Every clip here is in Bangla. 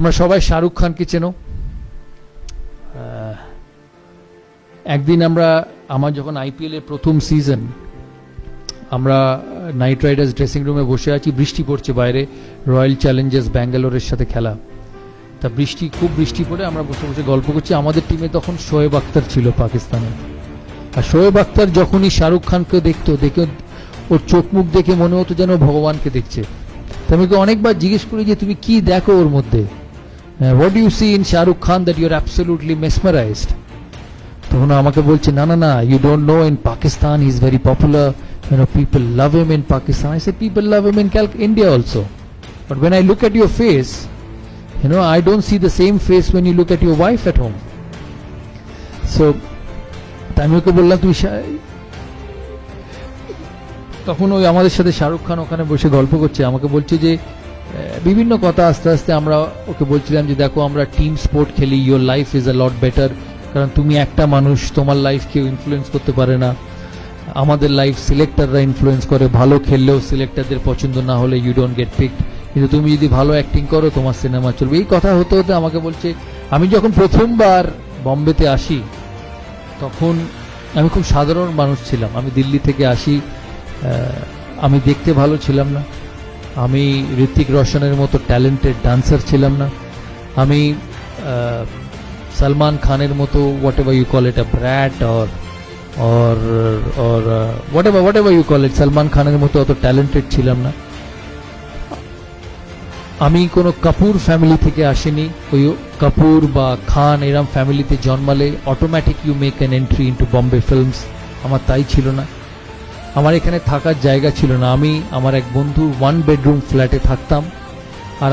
তোমরা সবাই শাহরুখ খানকে চেনো। একদিন আমার যখন আইপিএল এর প্রথম সিজন, আমরা নাইট রাইডার্স ড্রেসিং রুমে বসে আছি, বৃষ্টি পড়ছে বাইরে, রয়্যাল চ্যালেঞ্জার্স ব্যাঙ্গালোরের সাথে খেলা। তা খুব বৃষ্টি পড়ে আমরা বসে বসে গল্প করছি। আমাদের টিমে তখন শোয়েব আখতার ছিল পাকিস্তানে। আর শোয়েব আখতার যখনই শাহরুখ খানকে দেখে ওর চোখ মুখ দেখে মনে হতো যেন ভগবানকে দেখছে। তা আমি অনেকবার জিজ্ঞেস করি যে তুমি কি দেখো ওর মধ্যে, what you see in Shahrukh Khan that you are absolutely mesmerized. তখন আমাকে বলছে না না না, you don't know, in Pakistan he is very popular, people love him in Pakistan. I said people love him in India also, but when I look at your face, I don't see the same face when you look at your wife at home. So আমি ওকে বললাম তুমি, তখন ওই আমাদের সাথে শাহরুখ খান ওখানে বসে গল্প করছে, আমাকে বলছে যে বিভিন্ন কথা। আস্তে আস্তে আমরা ওকে বলছিলাম যে দেখো আমরা টিম স্পোর্ট খেলি, your life is a lot better, কারণ তুমি একটা মানুষ, তোমার লাইফ কেউ ইনফ্লুয়েন্স করতে পারে না। আমাদের লাইফ সিলেক্টররা ইনফ্লুয়েন্স করে, ভালো খেললেও সিলেক্টরদের পছন্দ না হলে ইউ ডোন্ট গেট পিকড, কিন্তু তুমি যদি ভালো অ্যাক্টিং করো তোমার সিনেমা চলবে। এই কথা হতে হতে আমাকে বলছে আমি যখন প্রথমবার বম্বেতে আসি তখন আমি খুব সাধারণ মানুষ ছিলাম। আমি দিল্লি থেকে আসি, আমি দেখতে ভালো ছিলাম না, আমি ঋত্বিক রোশনের মতো ট্যালেন্টেড ডান্সার ছিলাম না, আমি সলমান খানের মতো whatever you call it a brat or whatever you call it, Salman খানের মতো অত ট্যালেন্টেড ছিলাম না। আমি কোনো কাপুর ফ্যামিলি থেকে আসিনি। ওই কাপুর বা খান এরম ফ্যামিলিতে জন্মালে automatic you make an entry into Bombay films. আমার তাই ছিল না, আমার এখানে থাকার জায়গা ছিল না। আমার এক বন্ধু 1 bedroom ফ্ল্যাটে থাকতাম। আর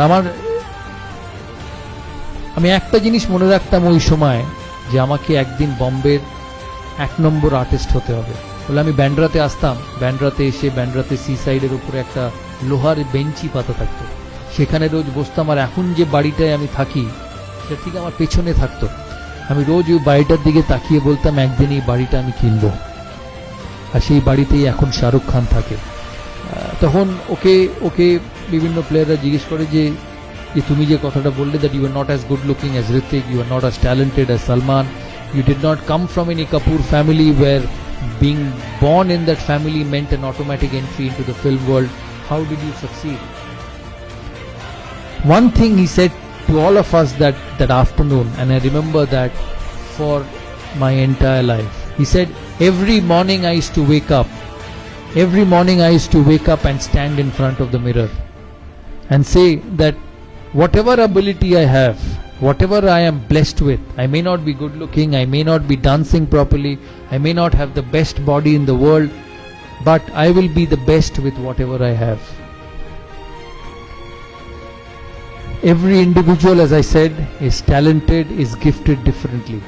আমি একটা জিনিস মনে রাখতাম ওই সময়, যে আমাকে একদিন বম্বের 1 নম্বর আর্টিস্ট হতে হবে। বলে আমি ব্যান্ড্রাতে আসতাম, ব্যান্ড্রাতে সি সাইডের উপরে একটা লোহার বেঞ্চি পাতা থাকতো, সেখানে রোজ বসতাম। আর এখন যে বাড়িটায় আমি থাকি সেটা ঠিক আমার পেছনে থাকতো। আমি রোজ ওই বাড়িটার দিকে তাকিয়ে বলতাম একদিন এই বাড়িটা আমি কিনবো। আর সেই বাড়িতেই এখন শাহরুখ খান থাকে। তখন ওকে বিভিন্ন প্লেয়াররা জিজ্ঞেস করে যে তুমি যে কথাটা বললে, that you are not as good looking as Hrithik, you are not as talented as Salman, you did not come from any Kapoor family where being born in that family meant an automatic entry into the film world. How did you succeed? One thing he said to all of us that afternoon, and I remember that for my entire life. He said, every morning I used to wake up and stand in front of the mirror and say that whatever ability I have, whatever I am blessed with, I may not be good looking, I may not be dancing properly, I may not have the best body in the world, but I will be the best with whatever I have. Every individual, as I said, is talented, is gifted differently.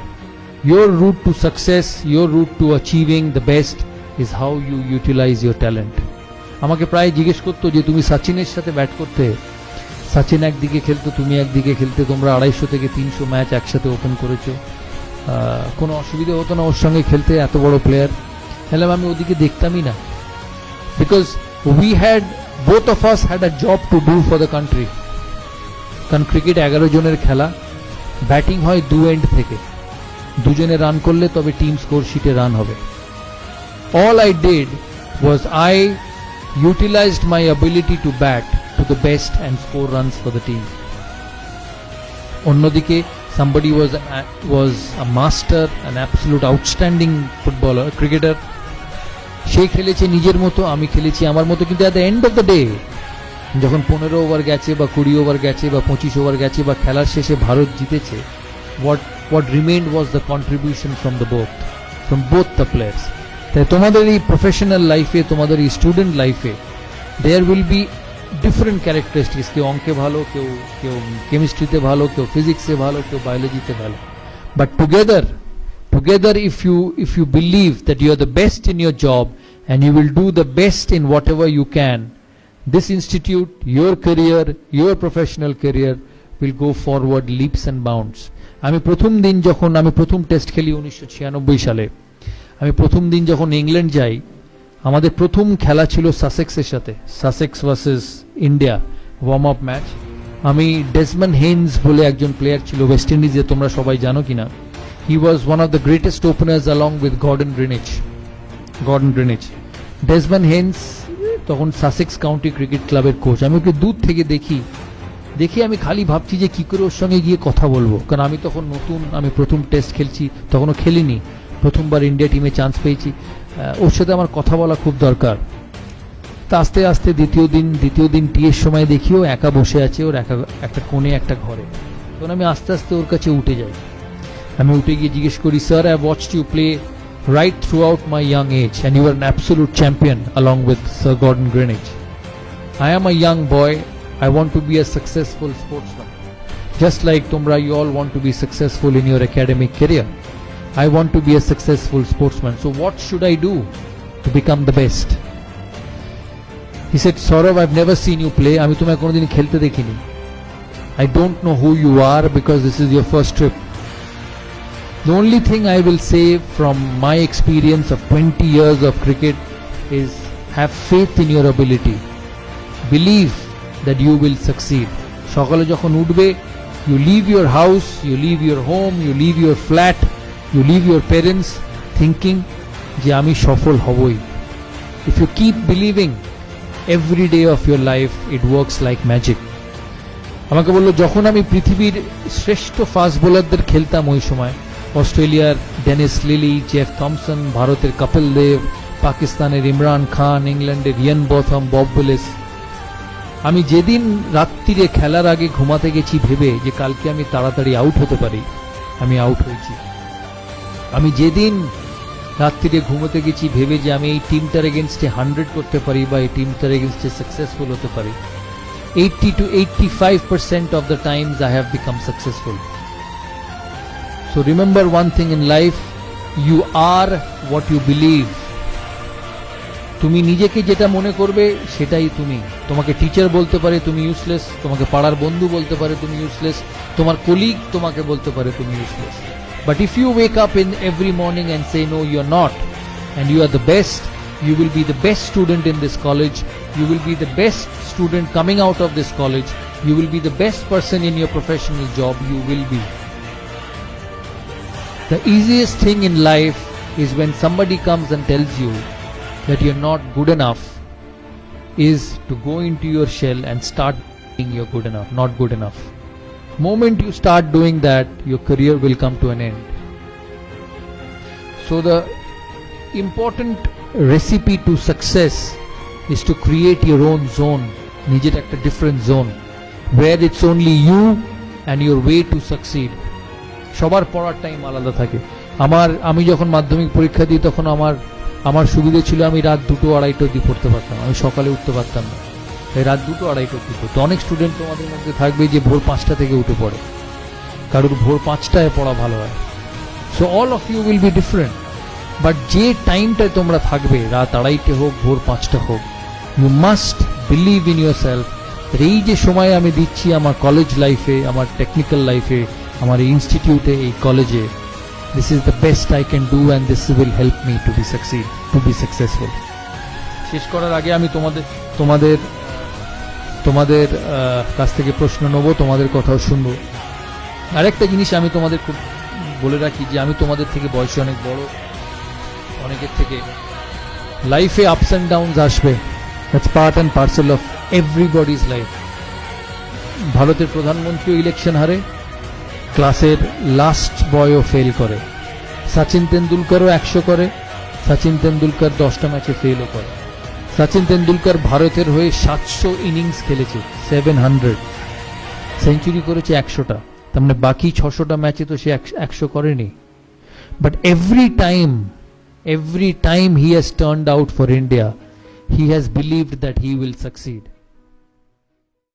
Your route to success, your route to achieving the best is how you utilize your talent. আমাকে প্রায় জিজ্ঞেস করতো যে তুমি সচিনের সাথে ব্যাট করতে, সচিন একদিকে খেলতো, তুমি একদিকে খেলতে, তোমরা 250 থেকে 300 ম্যাচ একসাথে ওপেন করেছো, কোনো অসুবিধা হতো না ওর সঙ্গে খেলতে, এত বড় প্লেয়ার। তাহলে আমি ওদিকে দেখতামই না, because both of us had a job to do for the country. কারণ ক্রিকেট 11 জনের খেলা, ব্যাটিং হয় 2 এন্ড থেকে, দুজনে রান করলে তবে টিম স্কোর শিটে রান হবে। All I did was I utilized my ability to bat to the best and score runs for the team. অন্যদিকে somebody was a master, an absolute outstanding footballer, cricketer. সে খেলেছে নিজের মতো, আমি খেলেছি আমার মতো, কিন্তু at the end of the day যখন 15 ওভার গেছে বা 20 ওভার গেছে বা 25 ওভার গেছে বা খেলার শেষে ভারত জিতেছে, what remained was the contribution from both the players. তাই তোমাদের এই প্রফেশনাল লাইফে, তোমাদের এই স্টুডেন্ট লাইফে there will be different characteristics. কেউ অঙ্কে ভালো, কেউ কেমিস্ট্রিতে ভালো, কেউ ফিজিক্সে ভালো, কেউ বায়োলজিতে ভালো, but together if you believe that you are the best in your job and you will do the best in whatever you can, this institute, your career, your professional career will go forward leaps and bounds. আমি প্রথম টেস্ট খেলি 1996 সালে, আমি প্রথম দিন যখন ইংল্যান্ড যাই, আমাদের প্রথম খেলা ছিল সাসেক্সের সাথে, Sussex versus India, warm up match. আমি ডেসমন্ড হেইনস বলে একজন প্লেয়ার ছিল ওয়েস্ট ইন্ডিজে, তোমরা সবাই জানো কিনা, he was one of the greatest openers along with Gordon Greenidge. Desmond Haynes তখন সাসেক্স কাউন্টি ক্রিকেট ক্লাবের কোচ। আমি ওকে দূর থেকে দেখি আমি খালি ভাবছি যে কি করে ওর সঙ্গে গিয়ে কথা বলবো, কারণ আমি তখন নতুন, আমি প্রথম টেস্ট খেলছি, তখনও খেলিনি, প্রথমবার ইন্ডিয়া টিমে চান্স পেয়েছি, ওর সাথে আমার কথা বলা খুব দরকার। তা আস্তে আস্তে দ্বিতীয় দিন টিয়ের সময় দেখি ও একা বসে আছে, ওর একটা কোণে একটা ঘরে। তখন আমি আস্তে আস্তে ওর কাছে উঠে যাই। আমি উঠে গিয়ে জিজ্ঞেস করি, sir, I watched you play right throughout my young age and you are an absolute champion along with Sir Gordon Greenidge. I am a young boy. I want to be a successful sportsman. Just like Tumra, you all want to be successful in your academic career. I want to be a successful sportsman. So what should I do to become the best? He said, Saurav, I've never seen you play. আমি তোমায় কোনোদিন খেলতে দেখিনি. I don't know who you are because this is your first trip. The only thing I will say from my experience of 20 years of cricket is have faith in your ability. Believe that you will succeed. সকালে যখন উঠবে, you leave your house, you leave your home, you leave your flat, you leave your parents thinking যে আমি সফল হবই. If you keep believing, every day of your life it works like magic. আমাকে বললো, যখন আমি পৃথিবীর শ্রেষ্ঠ ফাস্ট বোলারদের খেলতাম ওই সময়, অস্ট্রেলিয়ার ডেনিস লিলি, জেফ থমসন, ভারতের কপিল দেব, পাকিস্তানের ইমরান খান, ইংল্যান্ডের ইয়ান বথম, বব উইলিস, আমি যেদিন রাত্রিরে খেলার আগে ঘুমাতে গেছি ভেবে যে কালকে আমি তাড়াতাড়ি আউট হতে পারি, আমি আউট হয়েছি। আমি যেদিন রাত্রিরে ঘুমোতে গেছি ভেবে যে আমি এই টিমটার এগেনস্টে 100 করতে পারি বা এই টিমটার এগেনস্টে সাকসেসফুল হতে পারি, 80 to 85% of the times I have become successful. So remember one thing in life, you are what you believe. তুমি নিজেকে যেটা মনে করবে সেটাই তুমি। তোমাকে টিচার বলতে পারে তুমি ইউজলেস, তোমাকে পাড়ার বন্ধু বলতে পারে তুমি ইউজলেস, তোমার কলিগ তোমাকে বলতে পারে তুমি useless. But if you wake up in every morning and say no, you are not, and you are the best, you will be the best student in this college, you will be the best student coming out of this college, you will be the best person in your professional job, you will be. The easiest thing in life is when somebody comes and tells you that you're not good enough, is to go into your shell and start being you're good enough, not good enough. Moment you start doing that, your career will come to an end. So the important recipe to success is to create your own zone, নিজের একটা different zone, where it's only you and your way to succeed. সবার পড়ার টাইম আলাদা থাকে। আমি যখন মাধ্যমিক পরীক্ষা দিই তখন আমার সুবিধে ছিল আমি রাত 2-2-2:30 অবধি পড়তে পারতাম, আমি সকালে উঠতে পারতাম না, তাই রাত 2-2-2:30 অবধি পড়তো। অনেক স্টুডেন্ট তোমাদের মধ্যে থাকবে যে ভোর 5টা থেকে উঠে পড়ে, কারোর ভোর 5টায় পড়া ভালো হয়। So all of you will be different, but যে টাইমটায় তোমরা থাকবে, রাত 2:30 হোক ভোর 5টা হোক, you must believe in yourself. এই যে সময় আমি দিচ্ছি আমার কলেজ লাইফে, আমার টেকনিক্যাল লাইফে, আমার ইনস্টিটিউটে, এই কলেজে, this is the best I can do and this will help me to be successful. শেষ করার আগে আমি তোমাদের কাছ থেকে প্রশ্ন নেব, তোমাদের কথাও শুনবো। আরেকটা জিনিস আমি তোমাদের খুব বলে রাখি যে আমি তোমাদের থেকে বয়সে অনেক বড়, অনেকের থেকে লাইফে আপস অ্যান্ড ডাউনস আসবে, that's part and parcel of everybody's life. ভারতের প্রধানমন্ত্রী ইলেকশন হারে, ক্লাসের লাস্ট বয়ও ফেল করে, সচিন তেন্ডুলকারও 100 করে, সচিন তেন্ডুলকার 10টা ম্যাচে ফেলও করে। সচিন তেন্ডুলকার ভারতের হয়ে 700 ইনিংস খেলেছে, 700 সেঞ্চুরি করেছে 100টা, তার মানে বাকি 600টা ম্যাচে তো সে 100 করেনি। But every time he has turned out for India, he has believed that he will succeed.